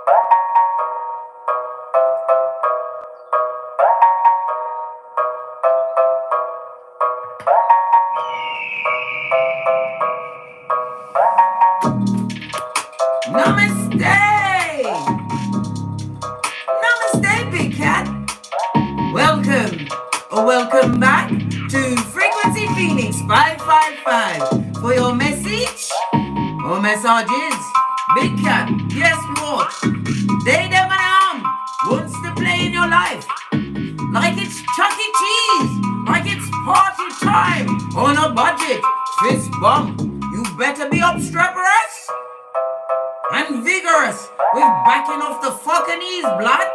Namaste! Namaste, Big Cat. Welcome or welcome back to Frequency Phoenix 555 for your message or messages. Big Cat, guess what? They them and wants to play in your life like it's Chuck E. Cheese, like it's party time on a budget. Fist bump. You better be obstreperous and vigorous with backing off the fucking knees, blood.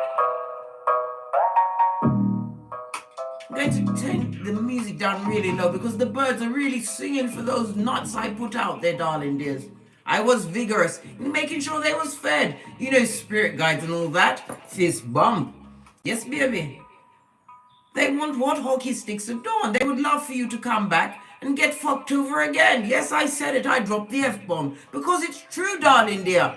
I'm going to turn the music down really low because the birds are really singing for those nuts I put out there, darling dears. I was vigorous in making sure they was fed. You know, spirit guides and all that. Fist bump. Yes, baby. They want what hockey sticks at dawn. They would love for you to come back and get fucked over again. Yes, I said it. I dropped the F-bomb because it's true, darling dear.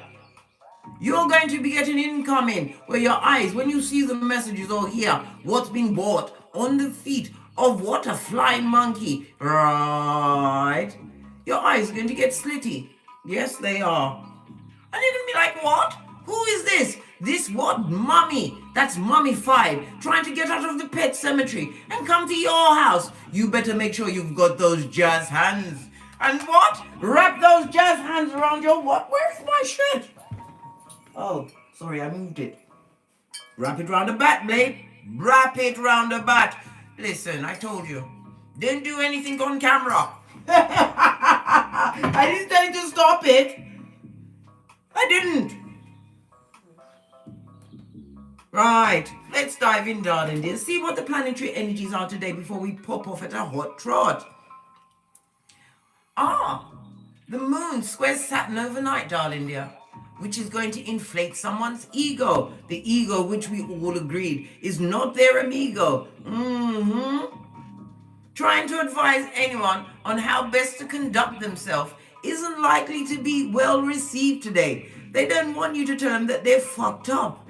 You're going to be getting incoming where your eyes, when you see the messages or hear what's being bought on the feet of what a flying monkey, right? Your eyes are going to get slitty. Yes, they are. And you're going to be like, what? Who is this? This what? Mummy. That's mummified, trying to get out of the pet cemetery and come to your house. You better make sure you've got those jazz hands. And what? Wrap those jazz hands around your what? Where's my shirt? Oh, sorry, I moved it. Wrap it round the bat, babe. Wrap it round the bat. Listen, I told you. Didn't do anything on camera. I didn't tell you to stop it. I didn't. Right, let's dive in, darling dear. See what the planetary energies are today before we pop off at a hot trot. The moon squares Saturn overnight, darling dear, which is going to inflate someone's ego. The ego which we all agreed is not their amigo. Trying to advise anyone on how best to conduct themselves isn't likely to be well received today. They don't want you to tell them that they're fucked up.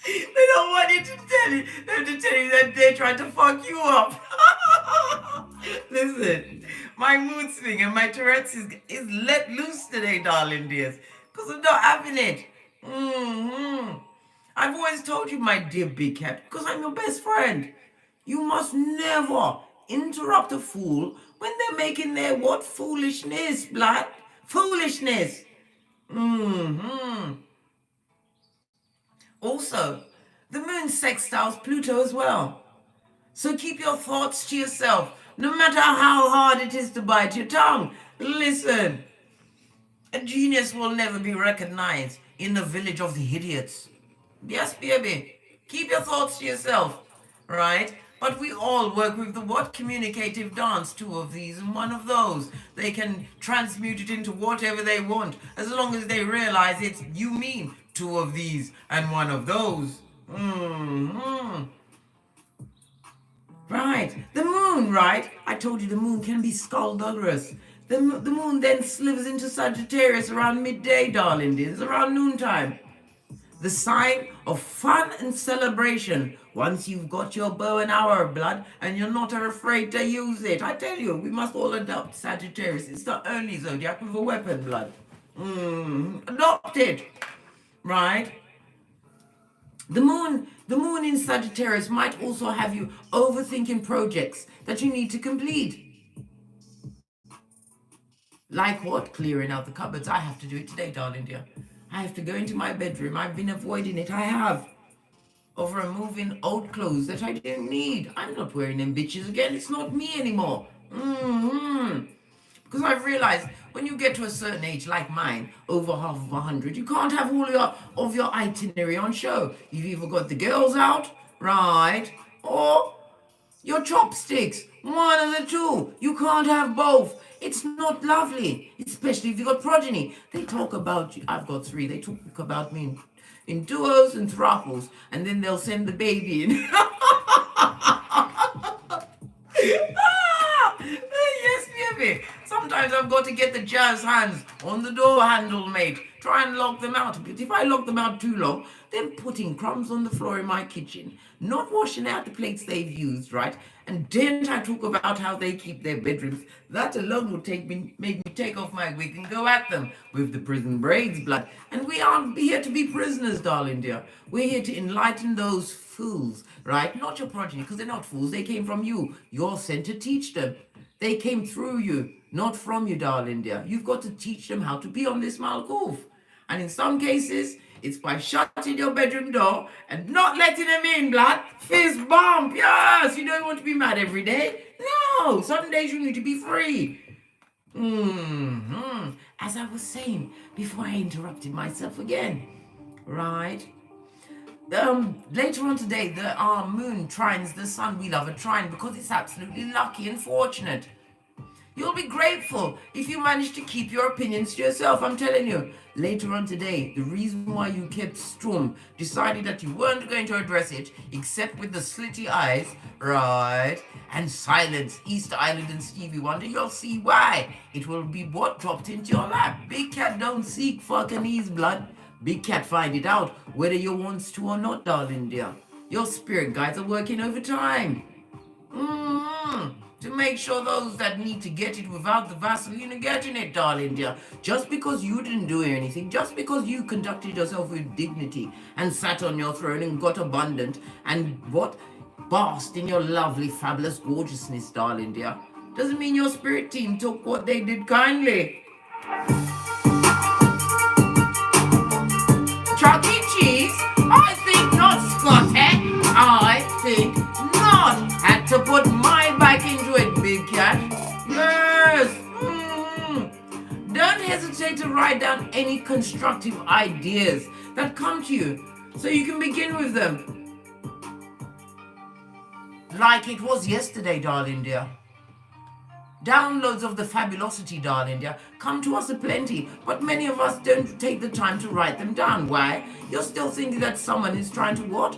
They don't want you to tell you that they're trying to fuck you up. Listen, my mood swing and my Tourette's is let loose today, darling dears, because I'm not having it. I've always told you, my dear Big Cat, because I'm your best friend, you must never interrupt a fool when they're making their what? Foolishness, blood. Foolishness. Also, the moon sextiles Pluto as well. So keep your thoughts to yourself, no matter how hard it is to bite your tongue. Listen, a genius will never be recognized in the village of the idiots. Yes, baby, keep your thoughts to yourself, right? But we all work with the what? Communicative dance, two of these and one of those. They can transmute it into whatever they want, as long as they realize it's you mean two of these and one of those. Right, the moon, right? I told you the moon can be skullduggerous. The moon then slithers into Sagittarius around midday, darling dears, around noontime. The sign of fun and celebration once you've got your bow and arrow, blood, and you're not afraid to use it. I tell you, we must all adopt Sagittarius. It's the only zodiac with a weapon, blood. Adopt it, right? The moon in Sagittarius might also have you overthinking projects that you need to complete. Like what? Clearing out the cupboards. I have to do it today, darling dear. I have to go into my bedroom. I've been avoiding it. I have. Of removing old clothes that I don't need. I'm not wearing them bitches again. It's not me anymore. Because I've realized when you get to a certain age like mine, over half of 100, you can't have all of your itinerary on show. You've either got the girls out, right, or your chopsticks. One of the two. You can't have both. It's not lovely, especially if you've got progeny. They talk about you. I've got 3. They talk about me in duos and thruples, and then they'll send the baby in. Yes, baby. Sometimes I've got to get the jazz hands on the door handle, mate, try and lock them out. But if I lock them out too long, then putting crumbs on the floor in my kitchen, not washing out the plates they've used, right? And didn't I talk about how they keep their bedrooms? That alone would make me take off my wig and go at them with the prison braids, blood. And we aren't here to be prisoners, darling dear. We're here to enlighten those fools, right? Not your progeny, because they're not fools. They came from you. You're sent to teach them. They came through you, not from you, darling dear. You've got to teach them how to be on this Malkov. And in some cases, it's by shutting your bedroom door and not letting them in, blood. Fist bump, yes. You don't want to be mad every day. No, some days you need to be free. As I was saying before I interrupted myself again, right? Later on today, our moon trines the sun. We love a trine because it's absolutely lucky and fortunate. You'll be grateful if you manage to keep your opinions to yourself, I'm telling you. Later on today, the reason why you kept Storm, decided that you weren't going to address it, except with the slitty eyes, right, and silence Easter Island and Stevie Wonder, you'll see why. It will be what dropped into your lap. Big cat don't seek fucking ease, blood. Big cat find it out, whether you wants to or not, darling dear. Your spirit guides are working overtime. To make sure those that need to get it without the Vaseline are getting it, darling dear. Just because you didn't do anything, just because you conducted yourself with dignity and sat on your throne and got abundant and what? Basked in your lovely, fabulous gorgeousness, darling dear, doesn't mean your spirit team took what they did kindly. Chuck E. Cheese? I think not, Scotty. I think not. Had to put my back into it, big cat. Yes. Don't hesitate to write down any constructive ideas that come to you so you can begin with them. Like it was yesterday, darling dear. Downloads of the fabulosity, darling dear, come to us aplenty, but many of us don't take the time to write them down. Why? You're still thinking that someone is trying to what?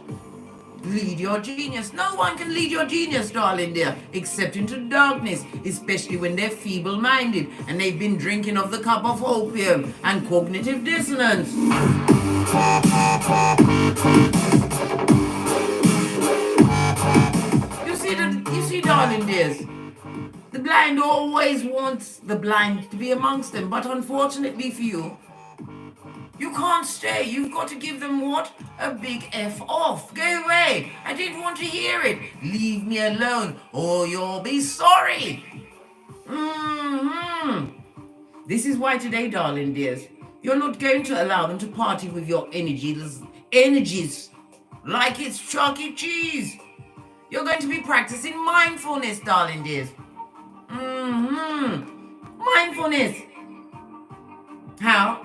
Lead your genius. No one can lead your genius, darling dear, except into darkness, especially when they're feeble-minded and they've been drinking of the cup of opium and cognitive dissonance. You see, darling dears, the blind always wants the blind to be amongst them, but unfortunately for you, you can't stay. You've got to give them what? A big F off. Go away. I didn't want to hear it. Leave me alone or you'll be sorry. This is why today, darling dears, you're not going to allow them to party with your energies like it's Chuck E. Cheese. You're going to be practicing mindfulness, darling dears. Mindfulness. How?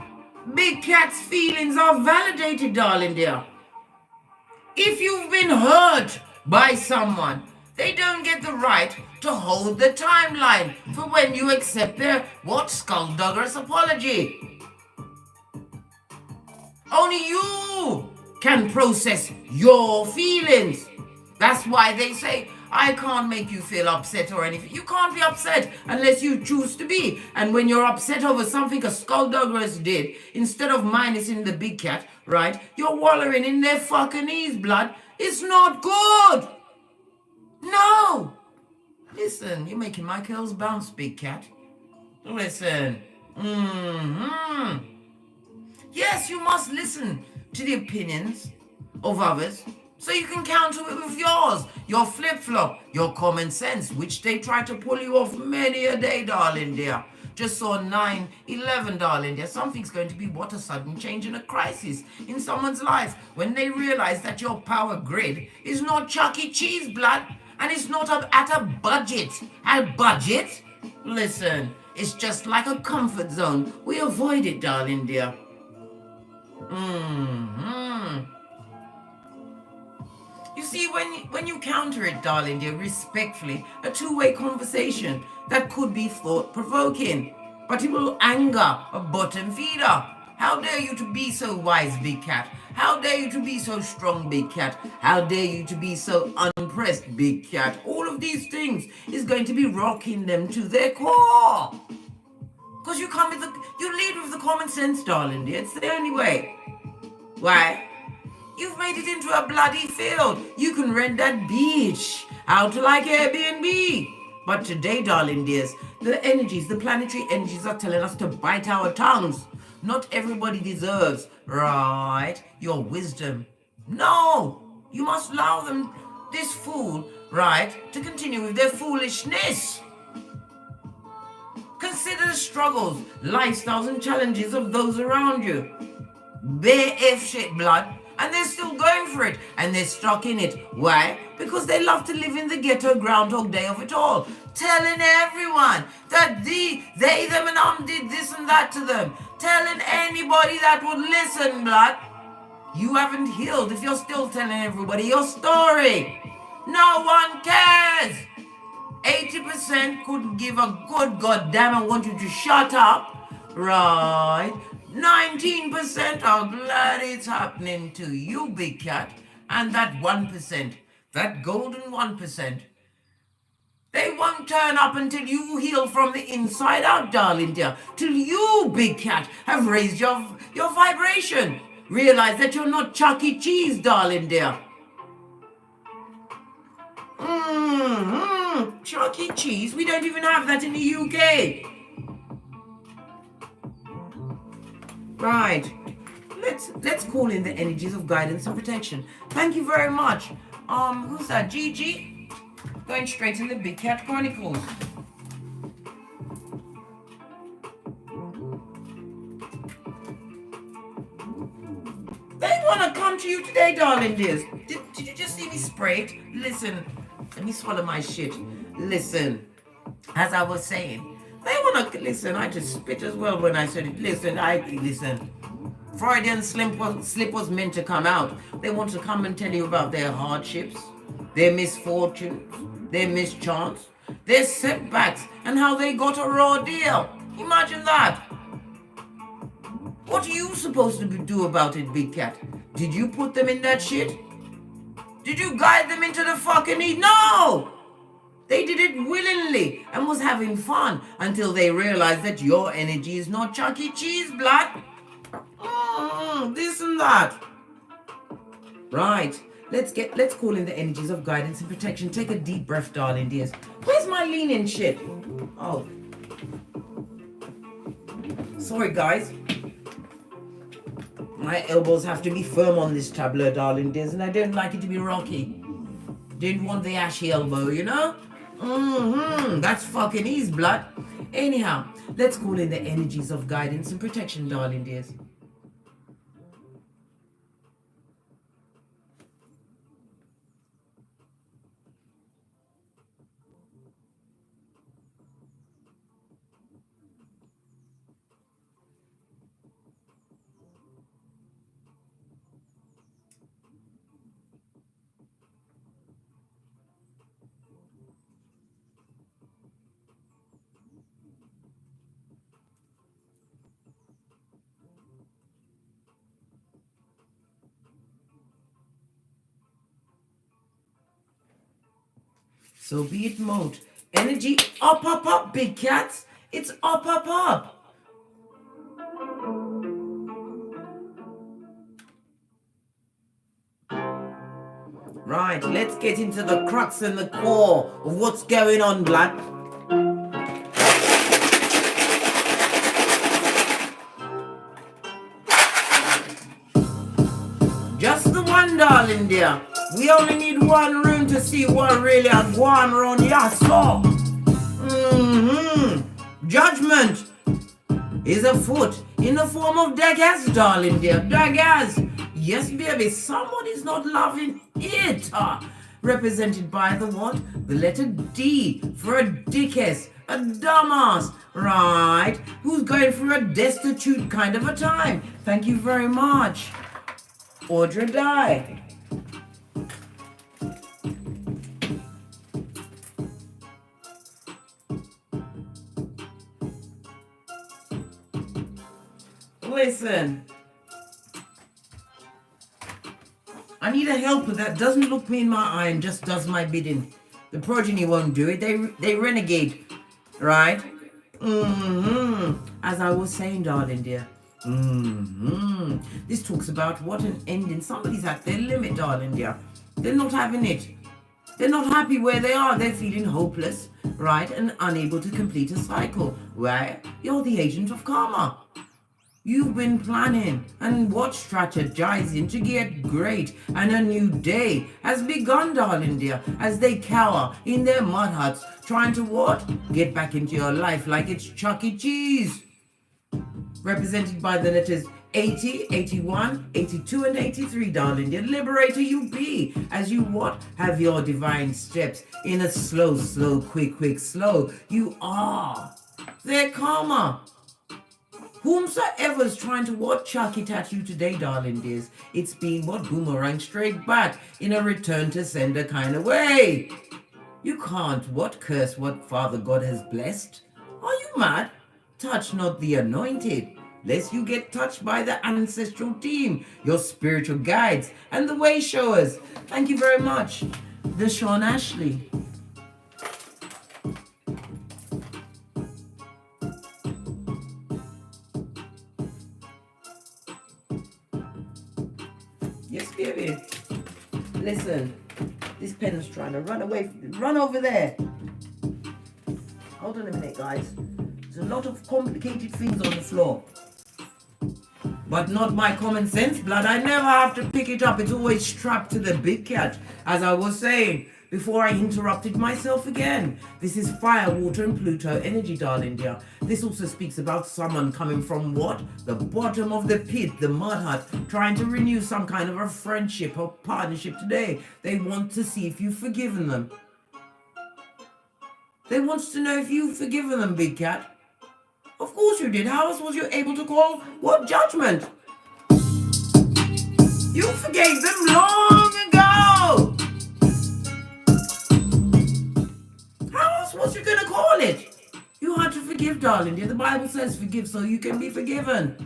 Big cat's feelings are validated, darling dear. If you've been hurt by someone, they don't get the right to hold the timeline for when you accept their skulldugger's apology. Only you can process your feelings. That's why they say, I can't make you feel upset or anything. You can't be upset unless you choose to be. And when you're upset over something a skulldugger did, instead of minusing the big cat, right, you're wallowing in their fucking knees, blood. It's not good. No. Listen, you're making my curls bounce, big cat. Listen. Yes, you must listen to the opinions of others, so you can counter it with yours, your flip-flop, your common sense, which they try to pull you off many a day, darling dear. Just saw 9/11, darling dear. Something's going to be what a sudden change in a crisis in someone's life when they realize that your power grid is not Chuck E. Cheese, blood, and it's not at a budget. A budget? Listen, it's just like a comfort zone. We avoid it, darling dear. You see, when you counter it, darling dear, respectfully, a two-way conversation that could be thought-provoking, but it will anger a bottom feeder. How dare you to be so wise, big cat? How dare you to be so strong, big cat? How dare you to be so unpressed, big cat? All of these things is going to be rocking them to their core. Because you lead with the common sense, darling dear. It's the only way. Why? You've made it into a bloody field. You can rent that beach out like Airbnb. But today, darling dears, the planetary energies are telling us to bite our tongues. Not everybody deserves, right, your wisdom. No, you must allow them, this fool, right, to continue with their foolishness. Consider the struggles, lifestyles, and challenges of those around you. Bare F shit, blood. And they're still going for it. And they're stuck in it. Why? Because they love to live in the ghetto Groundhog Day of it all. Telling everyone that they, them, and did this and that to them. Telling anybody that would listen, blood. You haven't healed if you're still telling everybody your story. No one cares. 80% couldn't give a good goddamn and want you to shut up. Right? 19% are glad it's happening to you, big cat. And that 1%, that golden 1%, they won't turn up until you heal from the inside out, darling dear. Till you, big cat, have raised your vibration. Realize that you're not Chuck E. Cheese, darling dear. Chuck E. Cheese? We don't even have that in the UK. Right. Let's call in the energies of guidance and protection. Thank you very much. Who's that? Gigi? Going straight in the Big Cat Chronicles. They want to come to you today, darling dears. Did you just see me spray it? Listen, let me swallow my shit. Listen, as I was saying, they want to listen. I just spit as well when I said it. Listen. Freudian slip was meant to come out. They want to come and tell you about their hardships, their misfortunes, their mischance, their setbacks, and how they got a raw deal. Imagine that. What are you supposed to do about it, Big Cat? Did you put them in that shit? Did you guide them into the fucking heat? No! They did it willingly and was having fun until they realized that your energy is not Chuck E. Cheese, blood. This and that. Right. Let's call in the energies of guidance and protection. Take a deep breath, darling dears. Where's my lean-in shit? Oh. Sorry, guys. My elbows have to be firm on this tableau, darling dears, and I don't like it to be rocky. Didn't want the ashy elbow, you know? That's fucking ease, blood. Anyhow, let's call in the energies of guidance and protection, darling dears. So be it mode. Energy up, big cats. It's up. Right, let's get into the crux and the core of what's going on, blood. Just the one, darling dear. We only need one room to see what really is going on here, so. Judgment is afoot in the form of daggers, darling dear. Daggers. Yes, baby, somebody's not loving it. Represented by the what? The letter D for a dickass, a dumbass, right? Who's going through a destitute kind of a time. Thank you very much. Audra Die. Listen, I need a helper that doesn't look me in my eye and just does my bidding. The progeny won't do it. They renegade, right? as I was saying, darling dear. This talks about what an ending. Somebody's at their limit, darling dear. They're not having it. They're not happy where they are. They're feeling hopeless, right, and unable to complete a cycle. Why? You're the agent of karma. You've been planning and what strategizing to get great, and a new day has begun, darling dear, as they cower in their mud huts, trying to what? Get back into your life like it's Chuck E. Cheese. Represented by the letters 80, 81, 82, and 83, darling dear. Liberator you be, as you what? Have your divine steps in a slow, slow, quick, quick, slow. You are their karma. Whomsoever's trying to what? Chuck it at you today, darling dears. It's been what? Boomerang straight back in a return to sender kind of way. You can't what? Curse what Father God has blessed. Are you mad? Touch not the anointed, lest you get touched by the ancestral team, your spiritual guides, and the way showers. Thank you very much, Deshaun Ashley. Yes, baby. Listen, this pen is trying to run away. Run over there. Hold on a minute, guys. There's a lot of complicated things on the floor. But not my common sense blood. I never have to pick it up. It's always strapped to the big cat. As I was saying before I interrupted myself again. This is fire, water, and Pluto energy, darling dear. This also speaks about someone coming from what? The bottom of the pit, the mud hut, trying to renew some kind of a friendship or partnership today. They want to see if you've forgiven them. They want to know if you've forgiven them, big cat. Of course you did. How else was you able to call what judgment? You forgave them long ago. How else was you going to call it? You had to forgive, darling dear. The Bible says forgive so you can be forgiven.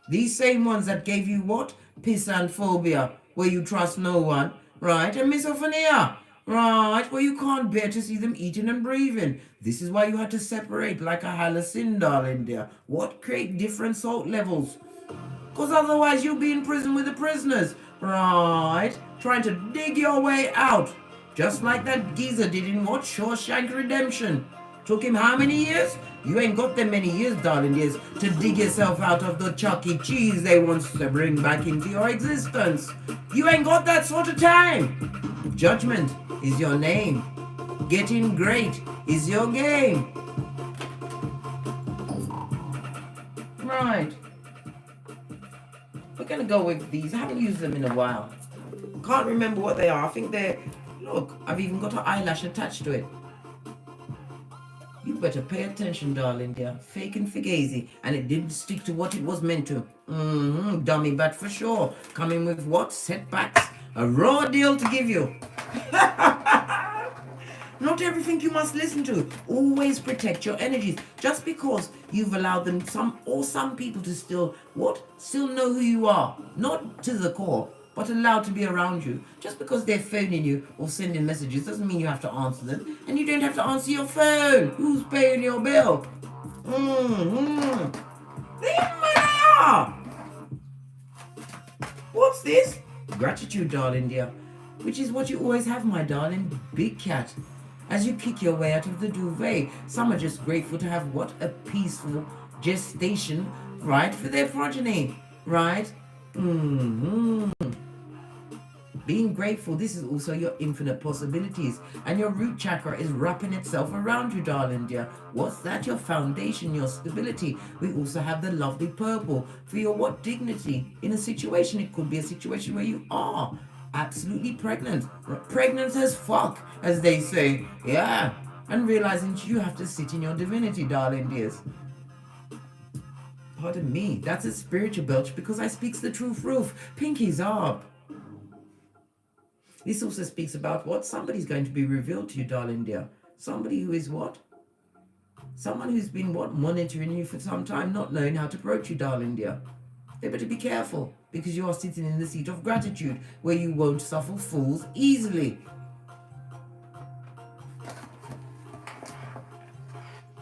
These same ones that gave you what? Pisanphobia, where you trust no one, right? And misophonia. Right, where you can't bear to see them eating and breathing. This is why you had to separate like a halocene, darling dear. What? Create different salt levels. Because otherwise you'll be in prison with the prisoners. Right, trying to dig your way out. Just like that geezer did in what? Shawshank Redemption. Took him how many years? You ain't got them many years, darling dears, to dig yourself out of the Chuck E. Cheese they want to bring back into your existence. You ain't got that sort of time. Judgment is your name. Getting great is your game. Right. We're going to go with these. I haven't used them in a while. Can't remember what they are. I think they're... Look, I've even got an eyelash attached to it. You better pay attention, darling dear. Fake and fugazi. And it didn't stick to what it was meant to. Dummy bat for sure. Coming with what? Setbacks. A raw deal to give you. Not everything you must listen to. Always protect your energies. Just because you've allowed them, some people to still know who you are. Not to the core, but allowed to be around you. Just because they're phoning you or sending messages doesn't mean you have to answer them. And you don't have to answer your phone. Who's paying your bill? What's this? Gratitude, darling dear. Which is what you always have, my darling big cat. As you kick your way out of the duvet, some are just grateful to have what? A peaceful gestation, right? For their progeny, right? Being grateful, this is also your infinite possibilities. And your root chakra is wrapping itself around you, darling dear. What's that? Your foundation, your stability. We also have the lovely purple for your what? Dignity. In a situation, it could be a situation where you are absolutely pregnant. Pregnant as fuck, as they say. Yeah. And realizing you have to sit in your divinity, darling dears. Pardon me, that's a spiritual belch because I speaks the truth roof. Pinkies up. This also speaks about what? Somebody's going to be revealed to you, darling dear. Somebody who is what? Someone who's been what? Monitoring you for some time, not knowing how to approach you, darling dear. They better be careful because you are sitting in the seat of gratitude where you won't suffer fools easily.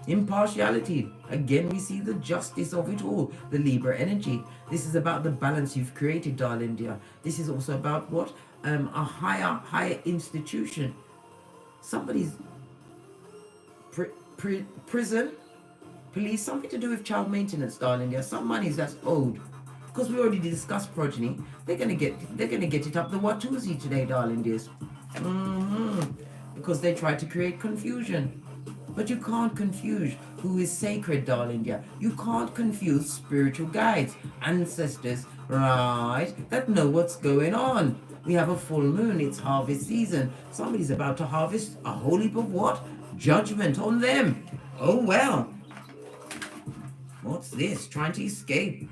Impartiality. Again, we see the justice of it all. The Libra energy. This is about the balance you've created, darling dear. This is also about what? A higher institution. Somebody's prison, police, something to do with child maintenance, darling dear. Some monies that's owed. Because we already discussed progeny. They're gonna get it up the Watusi today, darling dears. Because they tried to create confusion. But you can't confuse who is sacred, darling dear. You can't confuse spiritual guides, ancestors, right, that know what's going on. We have a full moon, it's harvest season. Somebody's about to harvest a whole heap of what? Judgment on them. Oh well. What's this? Trying to escape.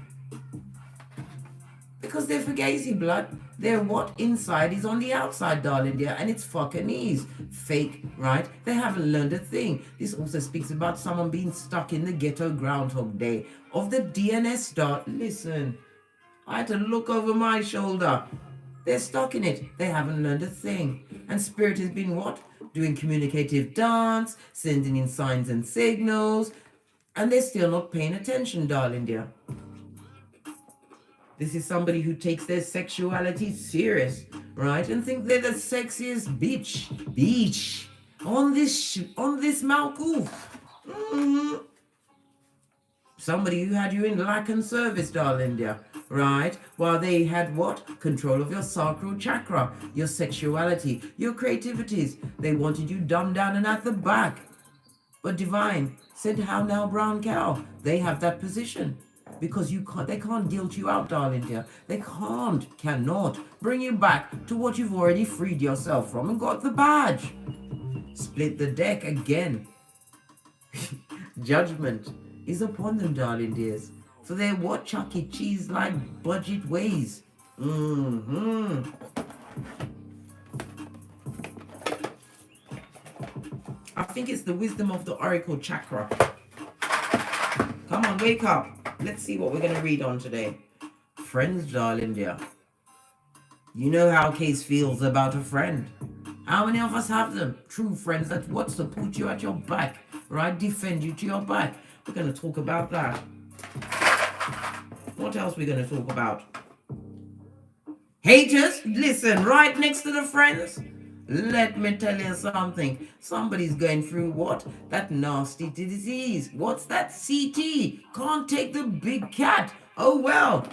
Because they're fugazi, blood. They're what inside is on the outside, darling dear, and it's fucking ease. Fake, right? They haven't learned a thing. This also speaks about someone being stuck in the ghetto Groundhog Day of the DNS start. Listen, I had to look over my shoulder. They're stuck in it. They haven't learned a thing. And spirit has been what? Doing communicative dance, sending in signs and signals, and they're still not paying attention, darling dear. This is somebody who takes their sexuality serious, right? And think they're the sexiest bitch on this Malkoof. Somebody who had you in lack and service, darling dear, right? While they had what? Control of your sacral chakra, your sexuality, your creativities. They wanted you dumbed down and at the back. But divine said, how now, brown cow? They have that position. Because they can't guilt you out, darling dear. They cannot bring you back to what you've already freed yourself from and got the badge. Split the deck again. Judgment is upon them, darling dears. For their what? Chuck E. Cheese like budget ways. I think it's the wisdom of the Oracle chakra. Come on, wake up. Let's see what we're going to read on today. Friends, darling dear. You know how Case feels about a friend. How many of us have them? True friends that what? Support you at your back, right? Defend you to your back. We're going to talk about that. What else are we going to talk about? Haters, listen, right next to the friends. Let me tell you something. Somebody's going through what? That nasty disease. What's that? CT. Can't take the big cat. Oh well.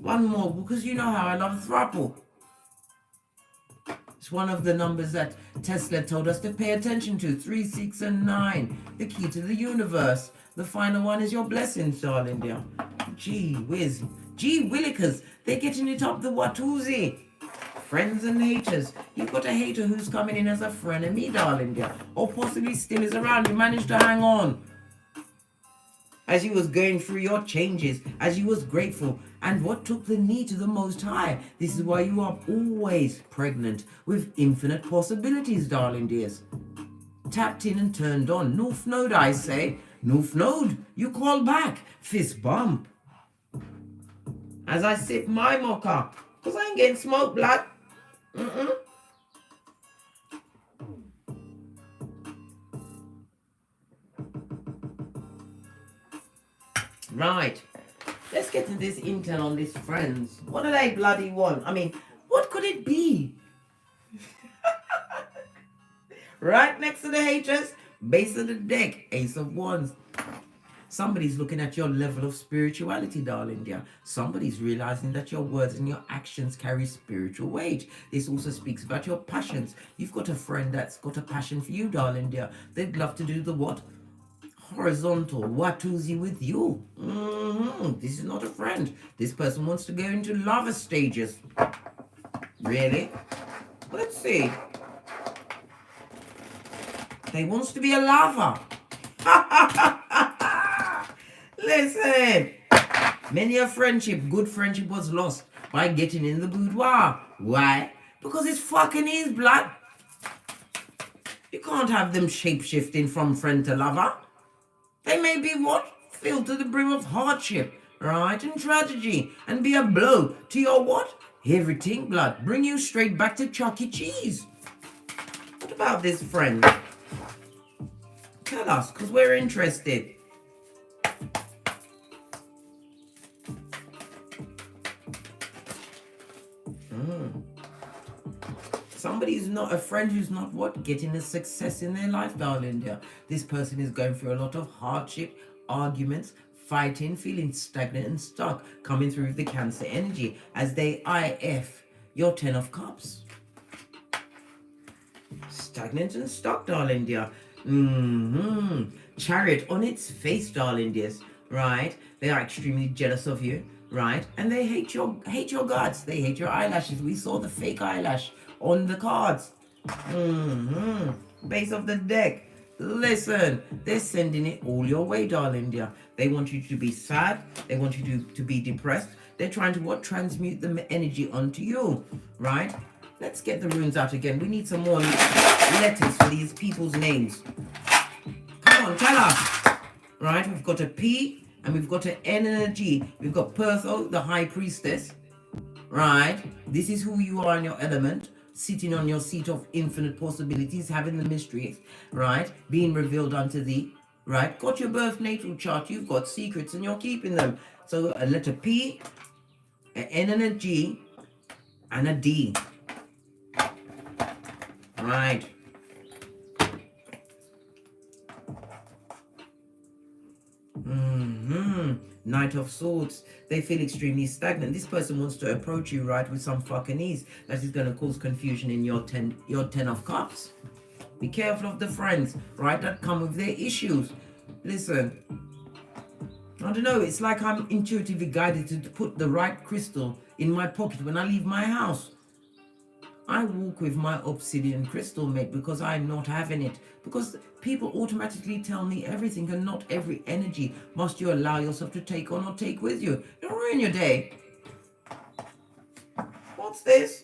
One more, because you know how I love throuple. It's one of the numbers that Tesla told us to pay attention to. 3, 6, and 9. The key to the universe. The final one is your blessings, darling dear. Gee whiz. Gee willikers. They're getting it up the Watusi. Friends and haters. You've got a hater who's coming in as a frenemy, darling dear. Or possibly still is around. You managed to hang on. As you was going through your changes. As you was grateful. And what took the knee to the Most High. This is why you are always pregnant. With infinite possibilities, darling dears. Tapped in and turned on. North Node, I say. North Node. You call back. Fist bump. As I sip my mocha. Because I ain't getting smoked, blood. Right. Let's get to this intel on these friends. What do they bloody want? I mean, what could it be? Right next to the haters, base of the deck, Ace of Wands. Somebody's looking at your level of spirituality, darling dear. Somebody's realizing that your words and your actions carry spiritual weight. This also speaks about your passions. You've got a friend that's got a passion for you, darling dear. They'd love to do the what? Horizontal Watusi with you. This is not a friend. This person wants to go into lava stages. Really? Let's see. They wants to be a lava. Listen, many a friendship, good friendship was lost by getting in the boudoir. Why? Because it's fucking is, blood. You can't have them shape-shifting from friend to lover. They may be what? Filled to the brim of hardship, right? And tragedy. And be a blow to your what? Everything, blood. Bring you straight back to Chuck E. Cheese. What about this friend? Tell us, because we're interested. Somebody who's not a friend, who's not what? Getting a success in their life, darling dear. This person is going through a lot of hardship, arguments, fighting, feeling stagnant and stuck, coming through with the Cancer energy as they IF your 10 of Cups. Stagnant and stuck, darling dear. Chariot on its face, darling dears. Right? They are extremely jealous of you. Right? And they hate your guts. They hate your eyelashes. We saw the fake eyelash on the cards. Base of the deck. Listen, they're sending it all your way, darling dear. They want you to be sad. They want you to be depressed. They're trying to what? Transmute the energy onto you. Right? Let's get the runes out again. We need some more letters for these people's names. Come on, tell us. Right? We've got a P and we've got an N and a G. We've got Pertho, the High Priestess. Right? This is who you are in your element. Sitting on your seat of infinite possibilities, having the mysteries, right? Being revealed unto thee, right? Got your birth natal chart, you've got secrets and you're keeping them. So a letter P, an N and a G, and a D. Right. Knight of Swords. They feel extremely stagnant. This person wants to approach you, right, with some fucking ease. That is going to cause confusion in your 10 of Cups. Be careful of the friends, right, that come with their issues. Listen, I don't know, it's like I'm intuitively guided to put the right crystal in my pocket when I leave my house. I walk with my obsidian crystal, mate, because I'm not having it. Because people automatically tell me everything, and not every energy must you allow yourself to take on or take with you. Don't ruin your day. What's this?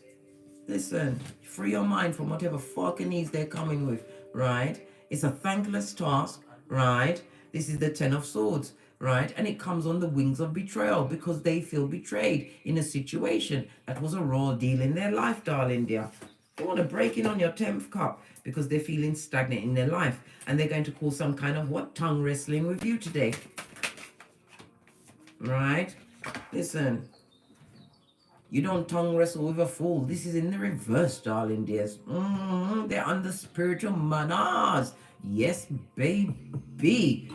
Listen, free your mind from whatever fucking needs they're coming with, right? It's a thankless task, right? This is the 10 of Swords. Right? And it comes on the wings of betrayal because they feel betrayed in a situation that was a raw deal in their life, darling dear. They want to break in on your 10th cup because they're feeling stagnant in their life and they're going to cause some kind of what? Tongue wrestling with you today. Right? Listen. You don't tongue wrestle with a fool. This is in the reverse, darling dears. They're under spiritual manners. Yes, baby.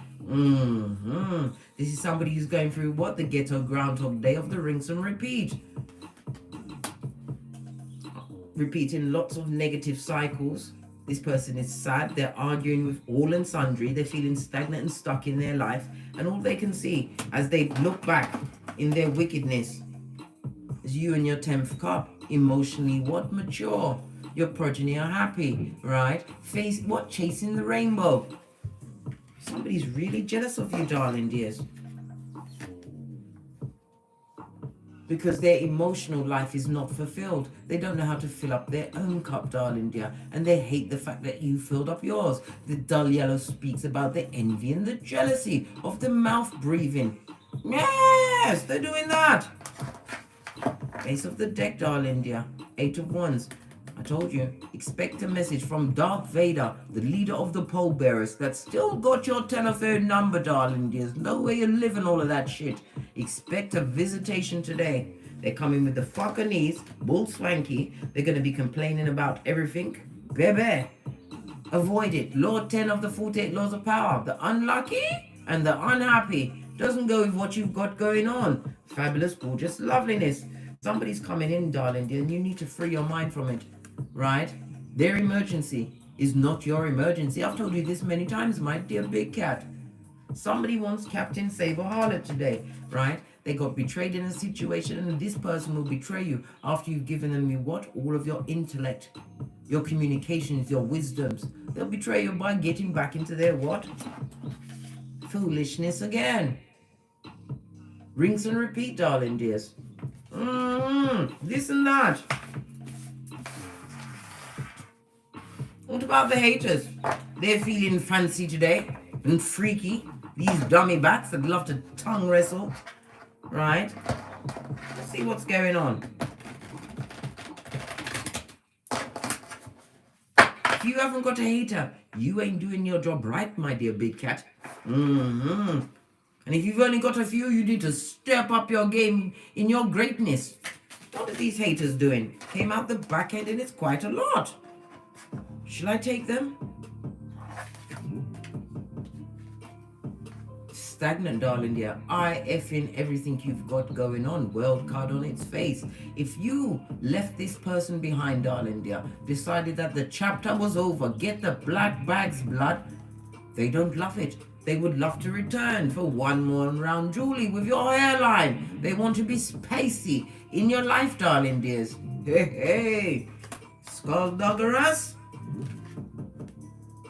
This is somebody who's going through what? The ghetto Groundhog Day of the rinse and repeat. Repeating lots of negative cycles. This person is sad. They're arguing with all and sundry. They're feeling stagnant and stuck in their life. And all they can see as they look back in their wickedness is you and your 10th cup. Emotionally what? Mature. Your progeny are happy, right? Face what? Chasing the rainbow. Somebody's really jealous of you, darling dears. Because their emotional life is not fulfilled. They don't know how to fill up their own cup, darling dear. And they hate the fact that you filled up yours. The dull yellow speaks about the envy and the jealousy of the mouth breathing. Yes, they're doing that. Ace of the deck, darling dear. 8 of Wands. I told you, expect a message from Darth Vader, the leader of the pole bearers, that still got your telephone number, darling dears. No way you live in all of that shit. Expect a visitation today. They're coming with the fucker knees, bull swanky. They're going to be complaining about everything. Baby, avoid it. Lord 10 of the 48 laws of power. The unlucky and the unhappy doesn't go with what you've got going on. Fabulous, gorgeous loveliness. Somebody's coming in, darling dear, and you need to free your mind from it. Right? Their emergency is not your emergency. I've told you this many times, my dear big cat. Somebody wants Captain Saber Harlot today, right? They got betrayed in a situation, and this person will betray you after you've given them what? All of your intellect, your communications, your wisdoms. They'll betray you by getting back into their what? Foolishness again. Rinse and repeat, darling dears. This and that. What about the haters? They're feeling fancy today and freaky. These dummy bats that love to tongue wrestle. Right? Let's see what's going on. If you haven't got a hater You ain't doing your job right, my dear big cat. And if you've only got a few, you need to step up your game in your greatness. What are these haters doing? Came out the back end and it's quite a lot. Shall I take them? Stagnant, darling dear. I effing everything you've got going on. World card on its face. If you left this person behind, darling dear, decided that the chapter was over, get the black bags, blood, they don't love it. They would love to return for one more round, Julie, with your hairline. They want to be spacey in your life, darling dears. Hey, hey. Skullduggerous.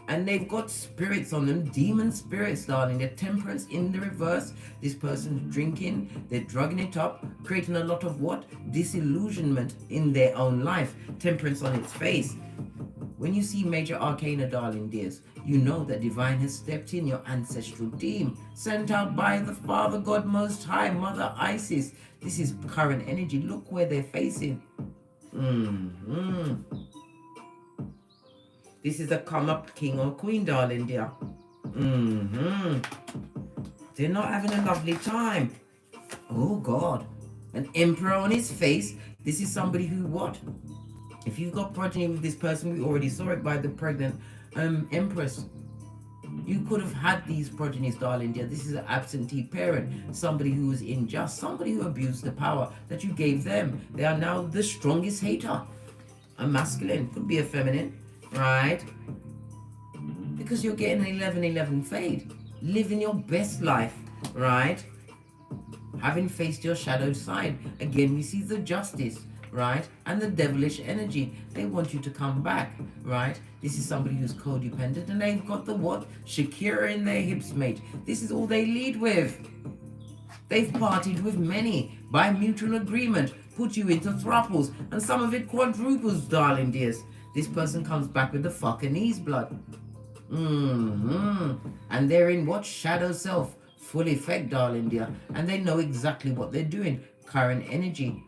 And they've got spirits on them, demon spirits, darling. They're temperance in the reverse. This person's drinking, they're drugging it up, creating a lot of what? Disillusionment in their own life. Temperance on its face. When you see major arcana, darling dears, you know that divine has stepped in, your ancestral team, sent out by the Father God Most High, Mother Isis. This is current energy. Look where they're facing. This is a come up king or queen, darling dear. They're not having a lovely time. Oh God. An emperor on his face. This is somebody who what? If you've got progeny with this person, we already saw it by the pregnant empress. You could have had these progenies, darling dear. This is an absentee parent, somebody who was unjust, somebody who abused the power that you gave them. They are now the strongest hater. A masculine, could be a feminine, right? Because you're getting an 11-11 fade. Living your best life, right? Having faced your shadowed side. Again, we see the justice, right? And the devilish energy. They want you to come back, right? This is somebody who's codependent and they've got the what? Shakira in their hips, mate. This is all they lead with. They've partied with many by mutual agreement, put you into thruples, and some of it quadruples, darling dears. This person comes back with the fucking knees, blood. And they're in what? Shadow self. Full effect, darling dear. And they know exactly what they're doing. Current energy.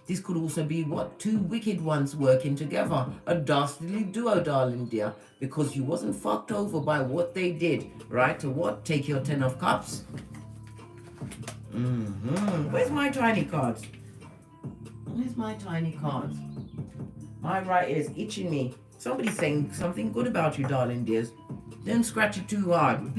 This could also be what? Two wicked ones working together. A dastardly duo, darling dear. Because you wasn't fucked over by what they did. Right? To what? Take your 10 of cups. Where's my tiny cards? Where's my tiny cards? My right ear's itching me. Somebody's saying something good about you, darling dears. Don't scratch it too hard.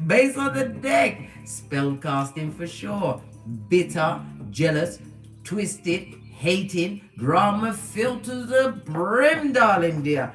Base on the deck. Spell casting for sure. Bitter, jealous, twisted, hating, drama filled to the brim, darling dear.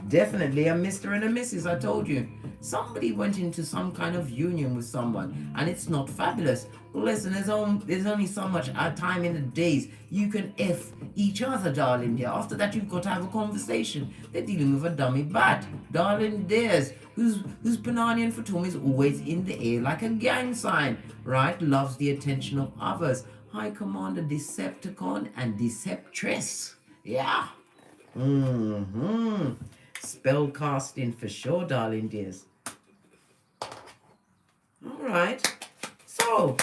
Definitely a Mr. and a Mrs. I told you. Somebody went into some kind of union with someone and it's not fabulous. Listen, there's only so much time in the days you can F each other, darling dear. After that, you've got to have a conversation. They're dealing with a dummy bat, darling dears, whose Pananian Fatum is always in the air like a gang sign, right? Loves the attention of others. High Commander Decepticon and Deceptress. Yeah. Spell casting for sure, darling dears. All right. So,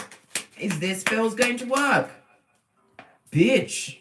is their spells going to work? Bitch.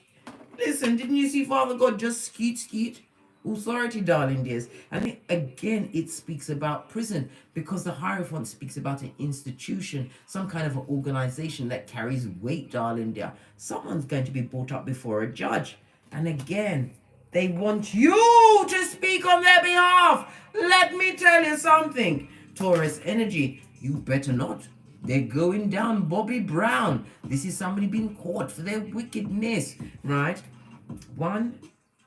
Listen, didn't you see Father God just skeet? Authority, darling dears. And again, it speaks about prison because the Hierophant speaks about an institution, some kind of an organization that carries weight, darling dear. Someone's going to be brought up before a judge. And again, they want you to speak on their behalf. Let me tell you something. Taurus energy, you better not. They're going down Bobby Brown. This is somebody being caught for their wickedness, right? 1,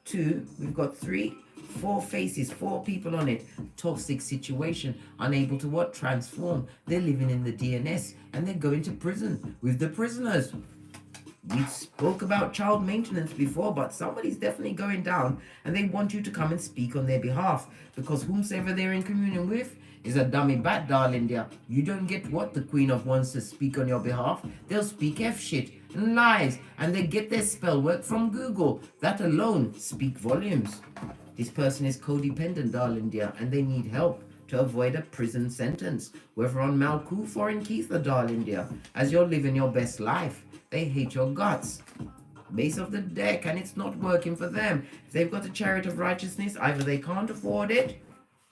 2, we've got 3, 4 faces, 4 people on it. Toxic situation, unable to what? Transform. They're living in the DNS and they're going to prison with the prisoners. We spoke about child maintenance before, but somebody's definitely going down and they want you to come and speak on their behalf because whomsoever they're in communion with is a dummy bat, darling dear. You don't get what? The Queen of Wands to speak on your behalf. They'll speak F shit and lies and they get their spell work from Google. That alone speak volumes. This person is codependent, darling dear, and they need help to avoid a prison sentence, whether on Malkuth or in Keitha, darling dear. As you're living your best life, they hate your guts. Base of the deck, and it's not working for them. If they've got a Chariot of Righteousness, either they can't afford it,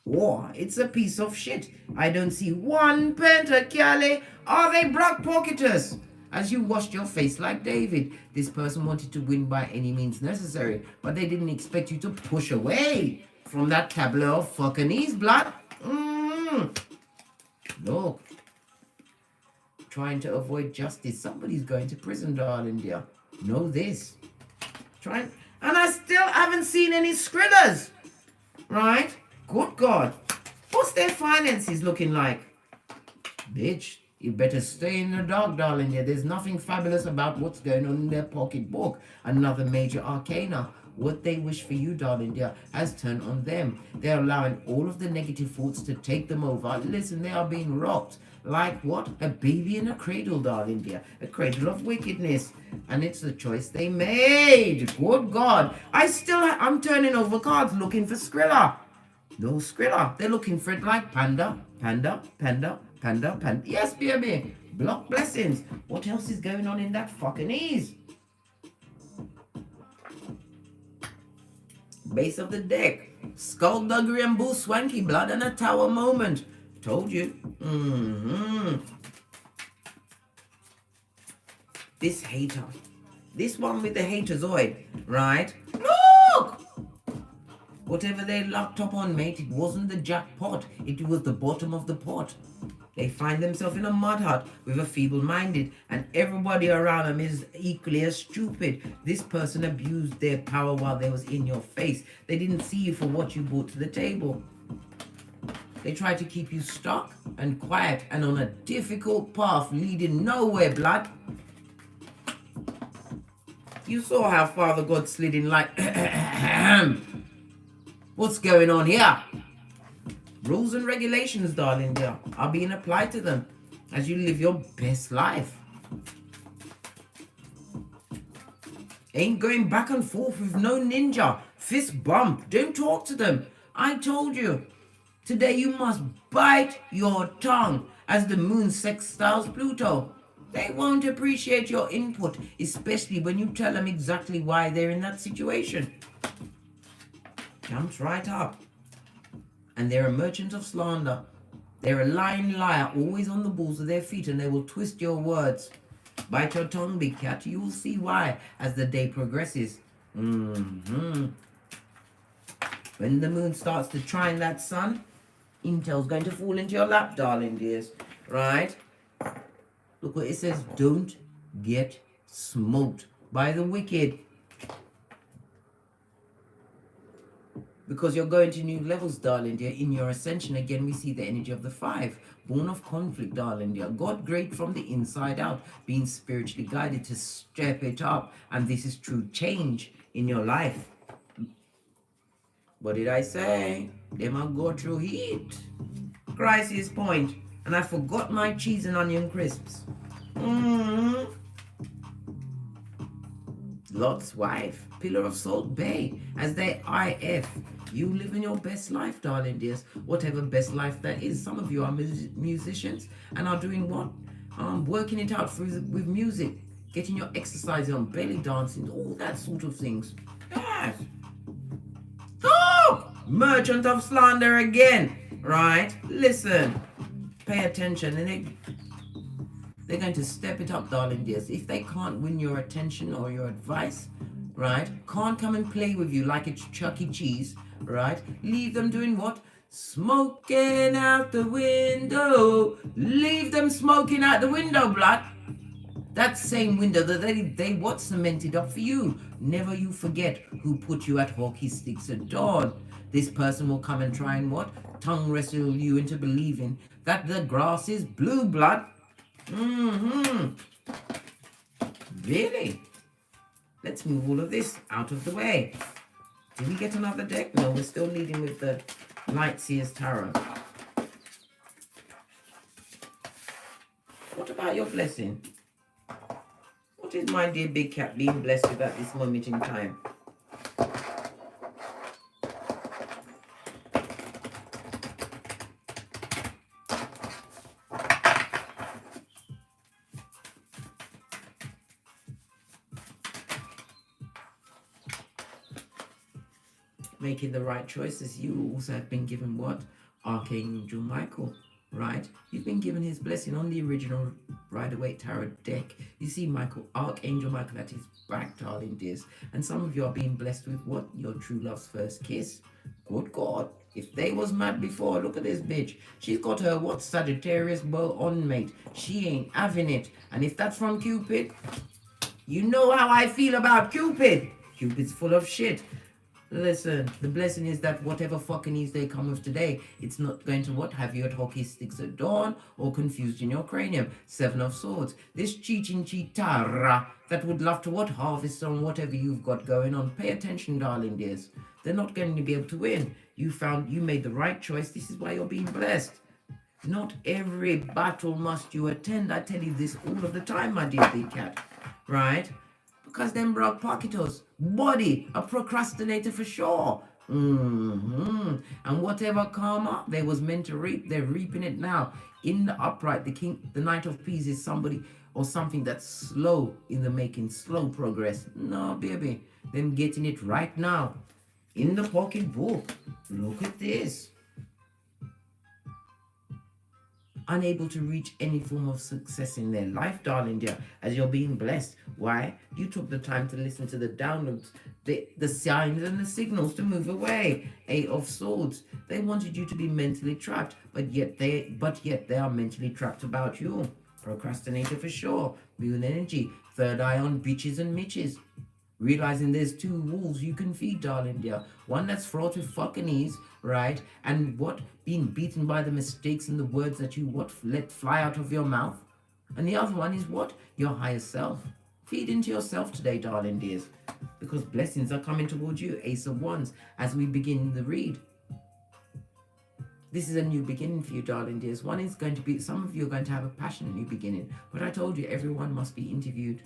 or it's a piece of shit. I don't see one pentacale. Are they black pocketers? As you washed your face like David, this person wanted to win by any means necessary, but they didn't expect you to push away from that tableau of fucking ease, blood. Look, trying to avoid justice. Somebody's going to prison, darling dear. Know this. And I still haven't seen any skrillers, right? Good God. What's their finances looking like? Bitch, you better stay in the dark, darling. Yeah, there's nothing fabulous about what's going on in their pocketbook. Another major arcana. What they wish for you, darling dear, has turned on them. They're allowing all of the negative thoughts to take them over. Listen, they are being rocked. Like what? A baby in a cradle, darling dear. A cradle of wickedness. And it's the choice they made. Good God. I'm turning over cards looking for Skrilla. No Skrilla. They're looking for it like panda, panda, panda, panda, panda. Yes, baby. Block blessings. What else is going on in that fucking ease? Base of the deck. Skullduggery and bull swanky, blood and a tower moment. Told you. This hater. This one with the haterzoid, right? Look! Whatever they locked up on, mate, it wasn't the jackpot. It was the bottom of the pot. They find themselves in a mud hut with a feeble-minded, and everybody around them is equally as stupid. This person abused their power while they was in your face. They didn't see you for what you brought to the table. They tried to keep you stuck and quiet and on a difficult path leading nowhere, blood. You saw how Father God slid in like, what's going on here? Rules and regulations, darling dear, are being applied to them as you live your best life. Ain't going back and forth with no ninja. Fist bump. Don't talk to them. I told you. Today you must bite your tongue as the moon sextiles Pluto. They won't appreciate your input, especially when you tell them exactly why they're in that situation. Jumps right up. And they're a merchant of slander. They're a lying liar, always on the balls of their feet, and they will twist your words. Bite your tongue, big cat. You will see why as the day progresses. When the moon starts to trine that sun, intel's going to fall into your lap, darling dears. Right? Look what it says. Don't get smoked by the wicked. Because you're going to new levels, darling dear. In your ascension, again, we see the energy of the 5. Born of conflict, darling dear. God great from the inside out. Being spiritually guided to step it up. And this is true change in your life. What did I say? They might go through heat. Crisis point. And I forgot my cheese and onion crisps. Lot's wife. Pillar of Salt Bay. As they IF. You live in your best life, darling dears. Whatever best life that is. Some of you are musicians and are doing what? Working it out with music. Getting your exercise on. Belly dancing. All that sort of things. Yes. Oh! Merchant of slander again. Right? Listen. Pay attention. And they're going to step it up, darling dears. If they can't win your attention or your advice, right? Can't come and play with you like it's Chuck E. Cheese, right? Leave them doing what? Smoking out the window. Leave them smoking out the window, blood. That same window that they what cemented up for you. Never you forget who put you at hockey sticks at dawn. This person will come and try and what? Tongue wrestle you into believing that the grass is blue, blood. Really? Let's move all of this out of the way. Did we get another deck? No, we're still leading with the Light Seers Tarot. What about your blessing? What is my dear big cat being blessed with at this moment in time? making the right choices. You also have been given what? Archangel Michael, right? You've been given his blessing on the original Rider-Waite Tarot deck. You see Michael, Archangel Michael at his back, darling dears. And some of you are being blessed with what? Your true love's first kiss. Good God. If they was mad before, look at this bitch. She's got her what? Sagittarius bow on, mate. She ain't having it. And if that's from Cupid, you know how I feel about Cupid. Cupid's full of shit. Listen, the blessing is that whatever fucking news they come with today, it's not going to what? Have you at hockey sticks at dawn or confused in your cranium. Seven of Swords. This chichinchitara that would love to what? Harvest on whatever you've got going on. Pay attention, darling dears. They're not going to be able to win. You made the right choice. This is why you're being blessed. Not every battle must you attend. I tell you this all of the time, my dear big cat. Right? Because them broke pocketos. Body, a procrastinator for sure. And whatever karma they was meant to reap, they're reaping it now. In the upright, the Knight of Peas is somebody or something that's slow in the making, slow progress. No, baby. Them getting it right now. In the pocketbook. Look at this. Unable to reach any form of success in their life, darling dear, as you're being blessed. Why? You took the time to listen to the downloads, the signs and the signals to move away. Eight of Swords. They wanted you to be mentally trapped, but yet they are mentally trapped about you. Procrastinator for sure. Moon energy. Third eye on bitches and mitches. Realizing there's two wolves you can feed, darling dear. One that's fraught with fucking ease, right? And what? Being beaten by the mistakes and the words that you let fly out of your mouth. And the other one is what? Your higher self. Feed into yourself today, darling dears. Because blessings are coming towards you. Ace of Wands as we begin the read. This is a new beginning for you, darling dears. One is going to be, some of you are going to have a passionate new beginning. But I told you, everyone must be interviewed.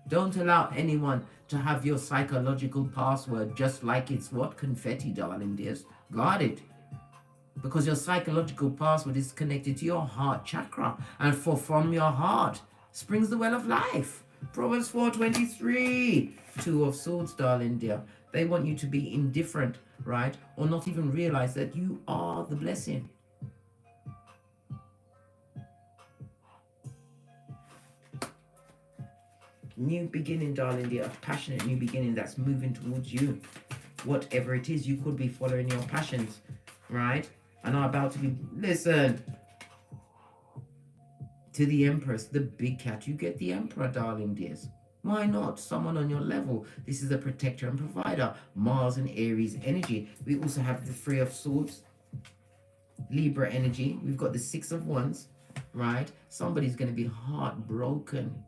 Don't allow anyone to have your psychological password just like it's what? Confetti, darling dears. Guard it. Because your psychological password is connected to your heart chakra. And from your heart springs the well of life. Proverbs 4:23. Two of Swords, darling dear. They want you to be indifferent, right? Or not even realize that you are the blessing. New beginning, darling dear, a passionate new beginning that's moving towards you. Whatever it is, you could be following your passions, right? And are about to be, listen, to the Empress, the big cat, you get the Emperor, darling dears. Why not? Someone on your level. This is a protector and provider. Mars and Aries energy. We also have the Three of Swords, Libra energy. We've got the Six of Wands, right? Somebody's going to be heartbroken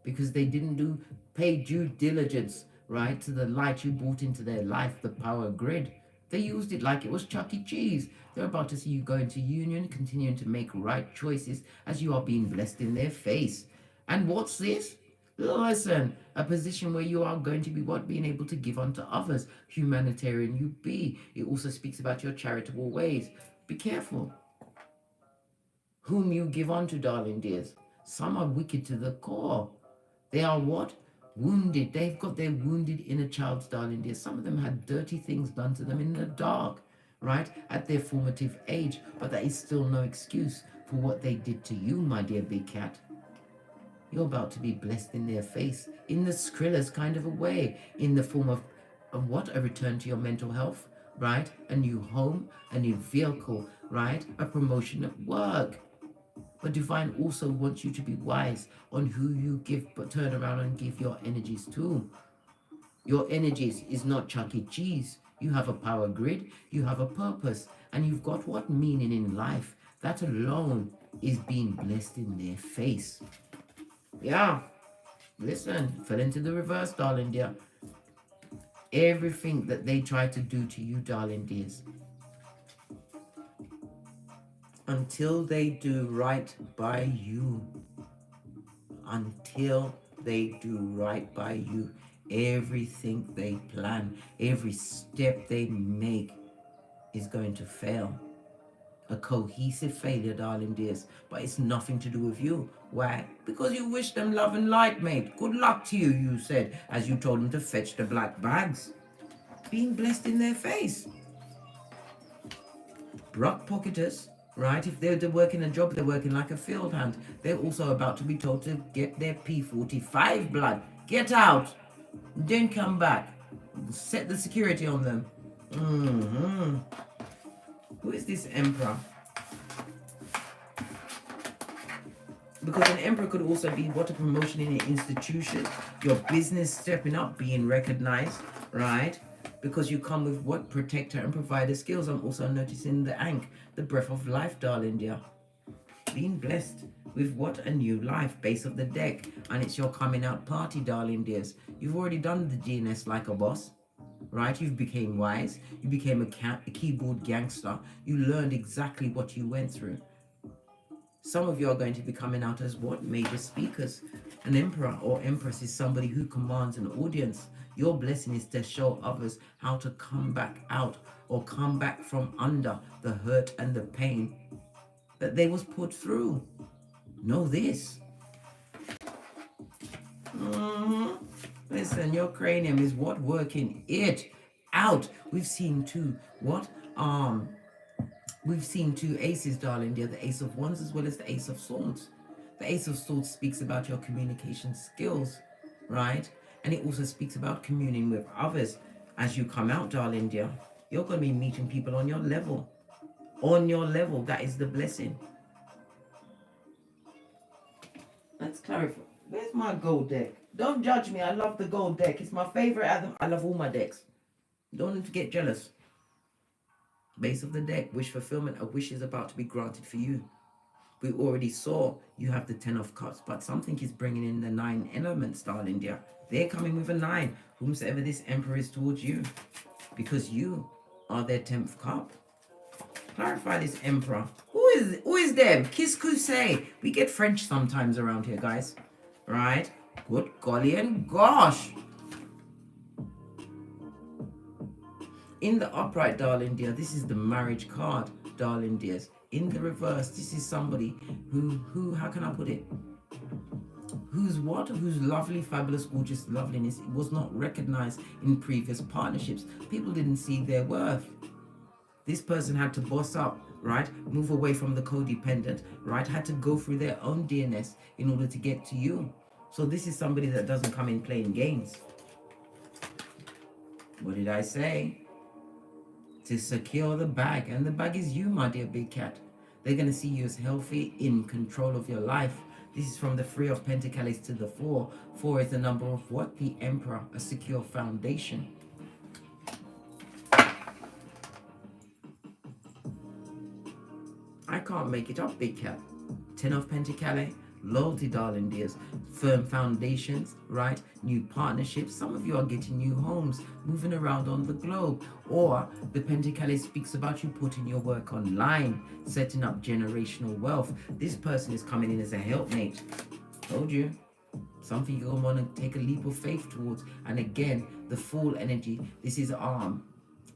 because they didn't pay due diligence, right, to the light you brought into their life, the power grid. They used it like it was Chuck E. Cheese. They're about to see you go into union, continuing to make right choices as you are being blessed in their face. And what's this? Listen, a position where you are going to be what? Being able to give unto others. Humanitarian you be. It also speaks about your charitable ways. Be careful whom you give unto, darling dears. Some are wicked to the core. They are what? Wounded. They've got their wounded inner child's, darling dear. Some of them had dirty things done to them in the dark, right? At their formative age. But that is still no excuse for what they did to you, my dear big cat. You're about to be blessed in their face, in the Skrillers kind of a way, in the form of what? A return to your mental health, right? A new home, a new vehicle, right? A promotion at work. But Divine also wants you to be wise on who you give, but turn around and give your energies to. Your energies is not Chuck E. Cheese. You have a power grid, you have a purpose, and you've got what? Meaning in life. That alone is being blessed in their face. Yeah, listen, fell into the reverse, darling dear. Everything that they try to do to you, darling dears, until they do right by you, until they do right by you, everything they plan, every step they make is going to fail. A cohesive failure, darling dears, but it's nothing to do with you. Why? Because you wish them love and light, mate. Good luck to you, you said, as you told them to fetch the black bags. being blessed in their face. Brock pocketers, right? If they're working a job, they're working like a field hand. They're also about to be told to get their P45 blood. Get out. Then come back. Set the security on them. Who is this emperor? Because an emperor could also be what, a promotion in an institution, your business stepping up, being recognized, right? Because you come with what, protector and provider skills. I'm also noticing the Ankh, the breath of life, darling dear. Being blessed with what, a new life, base of the deck, and it's your coming out party, darling dears. You've already done the DNS like a boss, right? You've became wise. You became a keyboard gangster. You learned exactly what you went through. Some of you are going to be coming out as what? Major speakers. An emperor or empress is somebody who commands an audience. Your blessing is to show others how to come back out or come back from under the hurt and the pain that they was put through. Know this. Listen, your cranium is what? Working it out. We've seen two what? We've seen two aces, darling dear, the Ace of Wands as well as the Ace of Swords. The Ace of Swords speaks about your communication skills, right? And it also speaks about communing with others. As you come out, darling dear, you're going to be meeting people on your level. On your level, that is the blessing. Let's clarify. Where's my gold deck? Don't judge me. I love the gold deck. It's my favorite out of them. I love all my decks. Don't get jealous. Base of the deck, wish fulfillment. A wish is about to be granted for you. We already saw you have the 10 of cups, but something is bringing in the 9 elements, darling dear. They're coming with a 9, whomsoever this emperor is towards you, because you are their 10th cup. Clarify this emperor. Who is them? Kiss Cousse. We get French sometimes around here, guys. Right? Good golly and gosh. In the upright, darling dear, this is the marriage card, darling dears. In the reverse, this is somebody who, how can I put it? Whose lovely, fabulous, gorgeous loveliness was not recognized in previous partnerships. People didn't see their worth. This person had to boss up, right? Move away from the codependent, right? Had to go through their own DNS in order to get to you. So this is somebody that doesn't come in playing games. What did I say? To secure the bag, and the bag is you, my dear big cat. They're going to see you as healthy, in control of your life. This is from the 3 of Pentacles to the 4. 4 is the number of what? The Emperor, a secure foundation. I can't make it up, big cat. 10 of Pentacles, loyalty, darling dears, firm foundations, right? New partnerships. Some of you are getting new homes, moving around on the globe. Or the Pentacles speaks about you putting your work online, setting up generational wealth. This person is coming in as a helpmate. Told you. Something you're going to want to take a leap of faith towards. And again, the Fool energy. This is air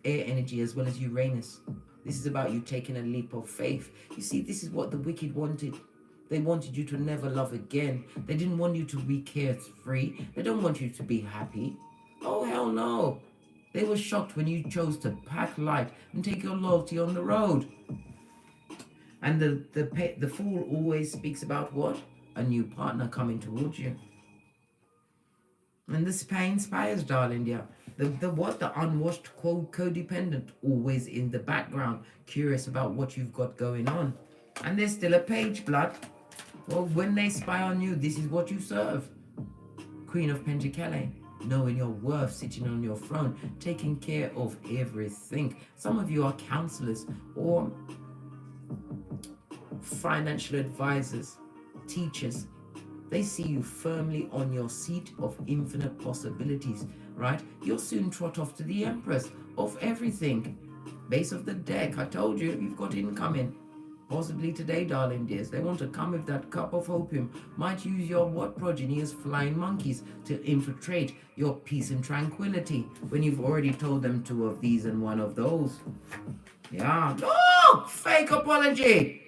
energy as well as Uranus. This is about you taking a leap of faith. You see, this is what the wicked wanted. They wanted you to never love again. They didn't want you to be carefree. They don't want you to be happy. Oh, hell no. They were shocked when you chose to pack light and take your loyalty on the road. And the Fool always speaks about what? A new partner coming towards you. And this pain inspires, darling dear. The unwashed codependent, always in the background, curious about what you've got going on. And there's still a page, blood. Well, when they spy on you, this is what you serve. Queen of Pentacles, knowing your worth, sitting on your throne, taking care of everything. Some of you are counselors or financial advisors, teachers. They see you firmly on your seat of infinite possibilities, right? You'll soon trot off to the Empress of everything. Base of the deck, I told you, you've got incoming. Possibly today, darling dears. They want to come with that cup of opium. Might use your what progeny as flying monkeys to infiltrate your peace and tranquility when you've already told them 2 of these and 1 of those. Yeah. Look! Fake apology!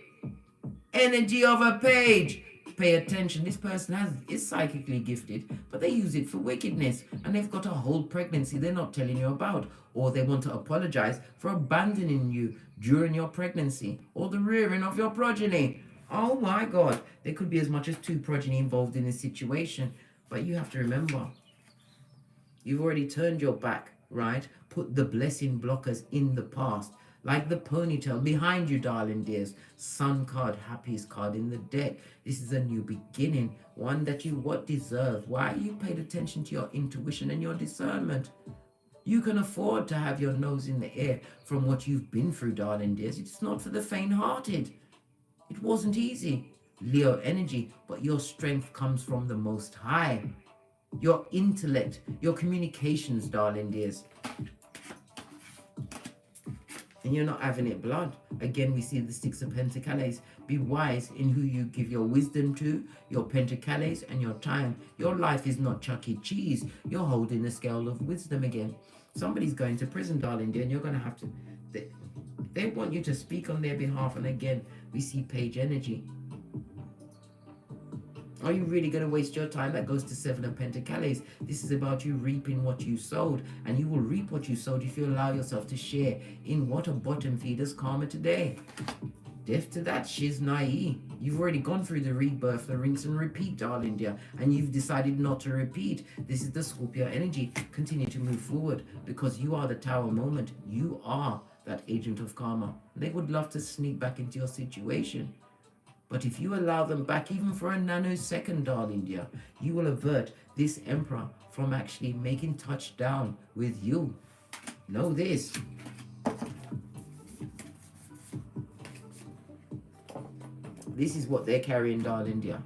Energy of a page. pay attention. This person is psychically gifted, but they use it for wickedness, and they've got a whole pregnancy they're not telling you about, or they want to apologize for abandoning you during your pregnancy or the rearing of your progeny. Oh my God, there could be as much as 2 progeny involved in this situation, but you have to remember, you've already turned your back, right? Put the blessing blockers in the past. Like the ponytail behind you, darling dears. Sun card, happiest card in the deck. This is a new beginning, one that you deserve. Why? You paid attention to your intuition and your discernment. You can afford to have your nose in the air from what you've been through, darling dears. It's not for the faint-hearted. It wasn't easy. Leo energy, but your strength comes from the Most High. Your intellect, your communications, darling dears. And you're not having it blood. Again, we see the 6 of Pentacles. Be wise in who you give your wisdom to, your Pentacles and your time. Your life is not Chuck E. Cheese. You're holding the scale of wisdom again. Somebody's going to prison, darling dear, and you're going to have to... They want you to speak on their behalf. And again, we see page energy. Are you really going to waste your time? That goes to 7 of Pentacles. This is about you reaping what you sowed. And you will reap what you sowed if you allow yourself to share in what a bottom feeder's karma today. Deaf to that, she's naive. You've already gone through the rebirth, the rinse and repeat, darling dear. And you've decided not to repeat. This is the Scorpio energy. Continue to move forward because you are the Tower moment. You are that agent of karma. They would love to sneak back into your situation. But if you allow them back even for a nanosecond, darling dear, you will avert this emperor from actually making touchdown with you. Know this. This is what they're carrying, darling dear.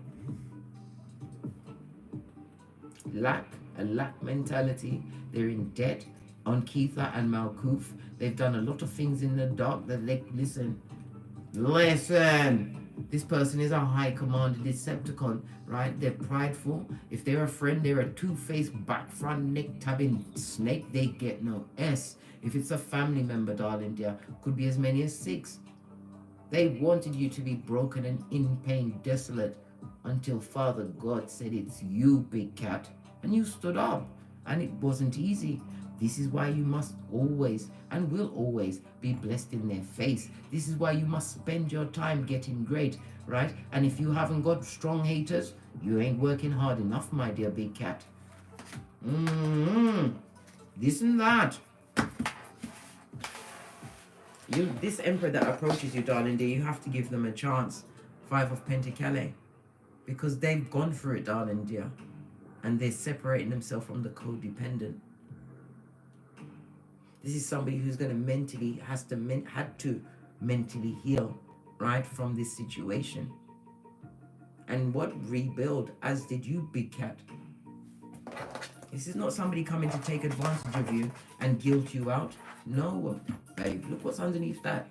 A lack mentality. They're in debt on Keitha and Malkuth. They've done a lot of things in the dark that they... Listen. This person is a high commander Decepticon, right? They're prideful. If they're a friend, they're a two-faced, back front, neck-tabbing snake. They get no S. If it's a family member, darling dear, could be as many as 6. They wanted you to be broken and in pain, desolate, until Father God said, it's you, big cat. And you stood up. And it wasn't easy. This is why you must always and will always be blessed in their face. This is why you must spend your time getting great, right? And if you haven't got strong haters, you ain't working hard enough, my dear big cat. This and that. This emperor that approaches you, darling dear, you have to give them a chance. 5 of Pentacles. Because they've gone through it, darling dear. And they're separating themselves from the codependent. This is somebody who's going to had to mentally heal, right, from this situation. And what rebuild, as did you, big cat. This is not somebody coming to take advantage of you and guilt you out. No, babe, look what's underneath that.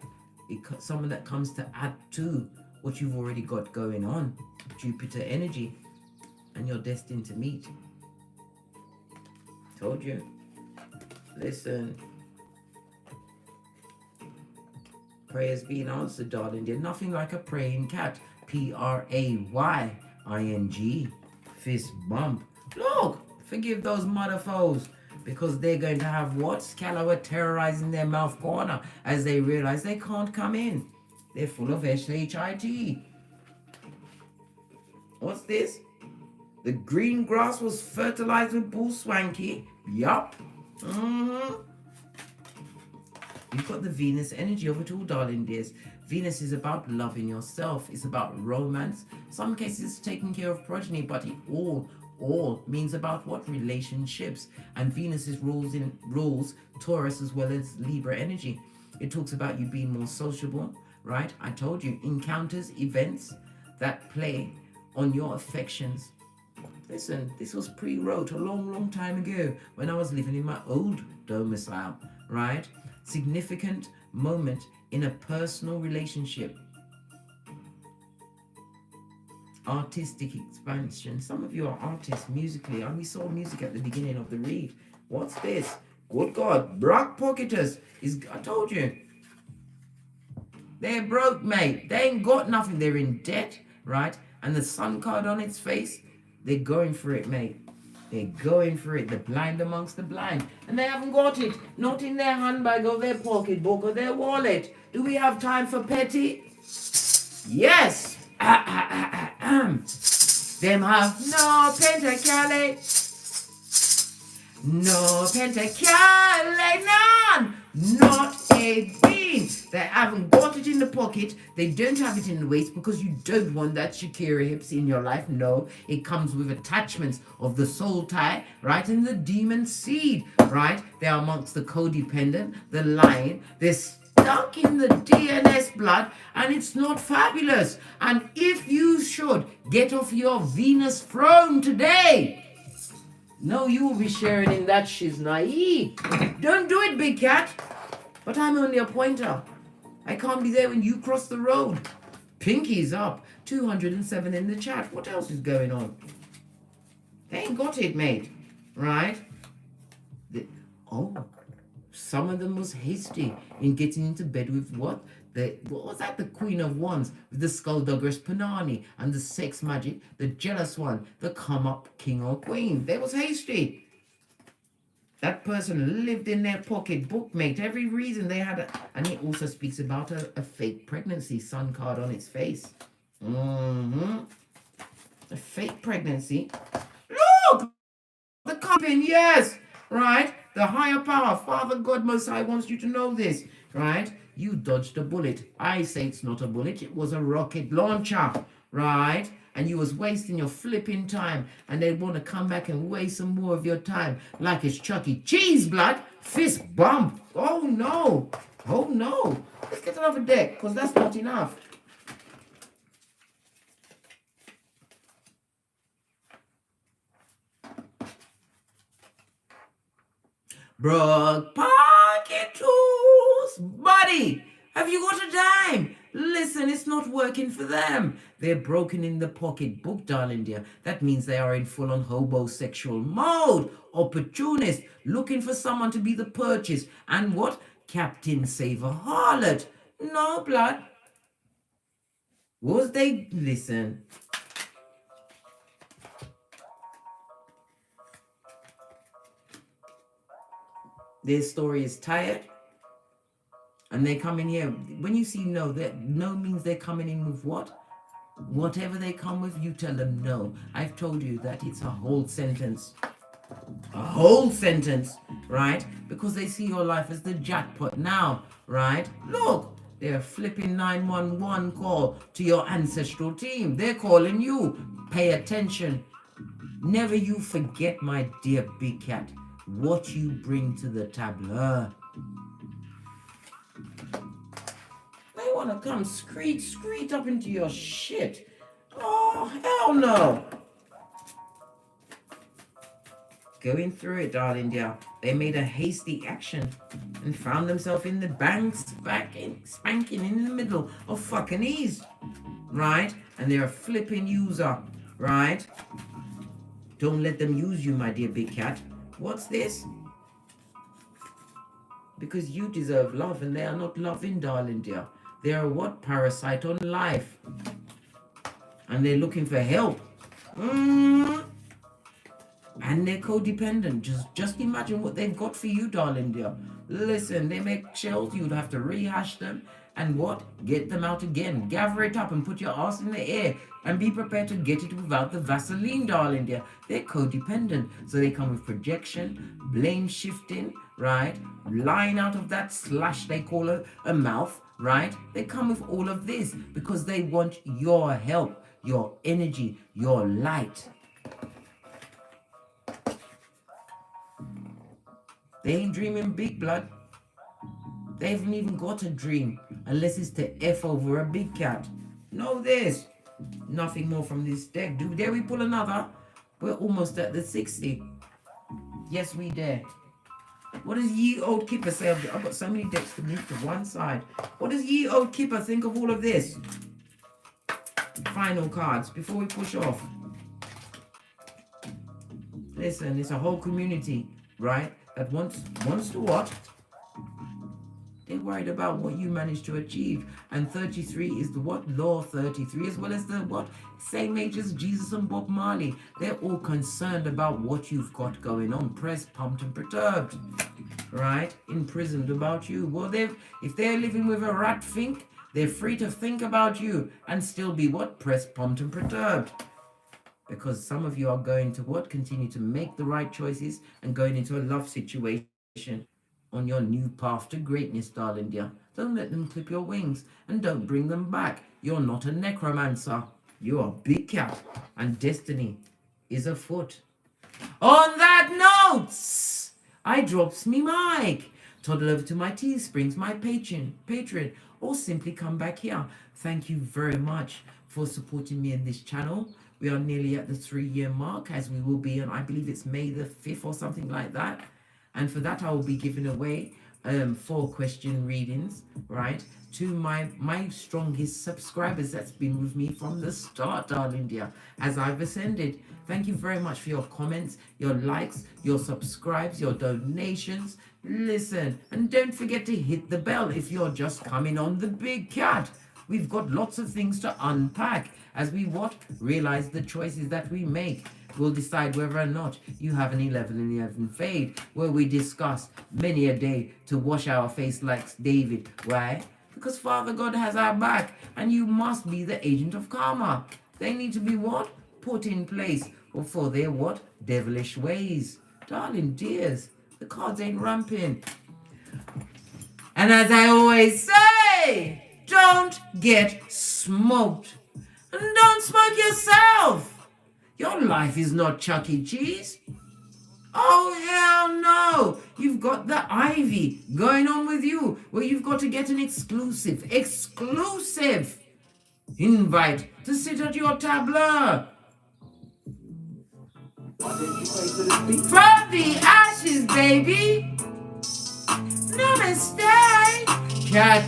Someone that comes to add to what you've already got going on. Jupiter energy. And you're destined to meet. Told you. Listen. Prayers being answered, darling dear. Nothing like a praying cat. Praying. Fist bump. Look, forgive those mother foes. Because they're going to have what? Scalawa terrorizing their mouth corner as they realize they can't come in. They're full of SHIT. What's this? The green grass was fertilized with bull swanky. Yup. You've got the Venus energy of it all, darling dears. Venus is about loving yourself. It's about romance. Some cases it's taking care of progeny, but it all means about what? Relationships. And Venus rules Taurus as well as Libra energy. It talks about you being more sociable, right? I told you, encounters, events that play on your affections. Listen, this was pre-wrote a long time ago when I was living in my old domicile, right? Significant moment in a personal relationship. Artistic expansion. Some of you are artists musically, and we saw music at the beginning of the read. What's this? Good God, Brock Pocketers I told you. They're broke, mate. They ain't got nothing. They're in debt, right? and the sun card on its face, they're going for it, mate. They're going for it. The blind amongst the blind. And they haven't got it. Not in their handbag or their pocketbook or their wallet. Do we have time for petty? Yes. Them have no pentacale. No pentacale, none. Not a bean. They haven't got it in the pocket. They don't have it in the waist because you don't want that Shakira hips in your life. No, it comes with attachments of the soul tie, right? And the demon seed, right? They're amongst the codependent, the lion. They're stuck in the DNS blood, and it's not fabulous. And if you should get off your Venus throne today, no, you will be sharing in that she's naive. Don't do it, big cat. But I'm only a pointer. I can't be there when you cross the road. Pinky's up. 207 in the chat. What else is going on? They ain't got it, mate. Right? Some of them was hasty in getting into bed with what? What was that? The Queen of Wands with the Skulldugger's Panani and the sex magic, the jealous one, the come up king or queen. They was hasty. That person lived in their pocketbook, mate. Every reason they had and it also speaks about a fake pregnancy, sun card on its face. A fake pregnancy. Look! The coming, yes! Right? The higher power, Father God Most High wants you to know this, right? You dodged a bullet. I say it's not a bullet, it was a rocket launcher, right? And you was wasting your flipping time, and they want to come back and waste some more of your time like it's Chuck E. Cheese, blood, fist bump. Oh no, oh no. Let's get another deck, because that's not enough. Broke pocket tools, buddy. Have you got a dime? Listen, it's not working for them. They're broken in the pocketbook, darling dear. That means they are in full-on homosexual mode. Opportunist, looking for someone to be the purchase. And what? Captain Save a Harlot. No, blood. Was they... Listen... Their story is tired, and they come in here. When you see no, that no means they're coming in with what? Whatever they come with, you tell them no. I've told you that it's a whole sentence. A whole sentence, right? Because they see your life as the jackpot now, right? Look, they're flipping 911 call to your ancestral team. They're calling you. Pay attention. Never you forget, my dear big cat, what you bring to the tableau. They want to come screech up into your shit. Oh, hell no. Going through it, darling dear. They made a hasty action and found themselves in the banks spanking in the middle of fucking ease. Right? And they're a flipping user. Right? Don't let them use you, my dear big cat. What's this? Because you deserve love and they are not loving, darling dear. They are what? Parasite on life. And they're looking for help. And they're codependent. Just imagine what they've got for you, darling dear. Listen, they make shells. You'd have to rehash them. And what? Get them out again. Gather it up and put your ass in the air. And be prepared to get it without the Vaseline, darling dear. They're codependent. So they come with projection, blame shifting, right? Lying out of that slash they call a mouth, right? They come with all of this because they want your help, your energy, your light. They ain't dreaming big, blood. They haven't even got a dream unless it's to F over a big cat. Know this. Nothing more from this deck. Dare we pull another? We're almost at the 60. Yes, we dare. What does ye old Kipper say? I've got so many decks to move to one side. What does ye old Kipper think of all of this? Final cards before we push off. Listen, it's a whole community, right? That wants to what? They're worried about what you managed to achieve. And 33 is the what? Law 33, as well as the what? Same age as Jesus and Bob Marley. They're all concerned about what you've got going on. Pressed, pumped, and perturbed. Right? Imprisoned about you. Well, if they're living with a rat fink, they're free to think about you and still be what? Pressed, pumped, and perturbed. Because some of you are going to what? Continue to make the right choices and going into a love situation on your new path to greatness, darling dear. Don't let them clip your wings and don't bring them back. You're not a necromancer. You are a big cat and destiny is afoot. On that note, I drops me mic. Toddle over to my Teesprings, my patron, or simply come back here. Thank you very much for supporting me in this channel. We are nearly at the 3-year mark, as we will be on, I believe it's May the 5th or something like that. And for that, I will be giving away 4 question readings, right, to my strongest subscribers that's been with me from the start, darling dear, as I've ascended. Thank you very much for your comments, your likes, your subscribes, your donations. Listen, and don't forget to hit the bell if you're just coming on the Big Cat. We've got lots of things to unpack as we what? Realize the choices that we make. We'll decide whether or not you have an 11-11 fade, where we discuss many a day to wash our face like David. Why? Because Father God has our back, and you must be the agent of karma. They need to be what? Put in place for their what? Devilish ways. Darling dears, the cards ain't ramping. And as I always say, don't get smoked. And don't smoke yourself. Your life is not Chuck E. Cheese. Oh, hell no. You've got the ivy going on with you, where you've got to get an exclusive invite to sit at your tableau. From the ashes, baby. Namaste. Cat.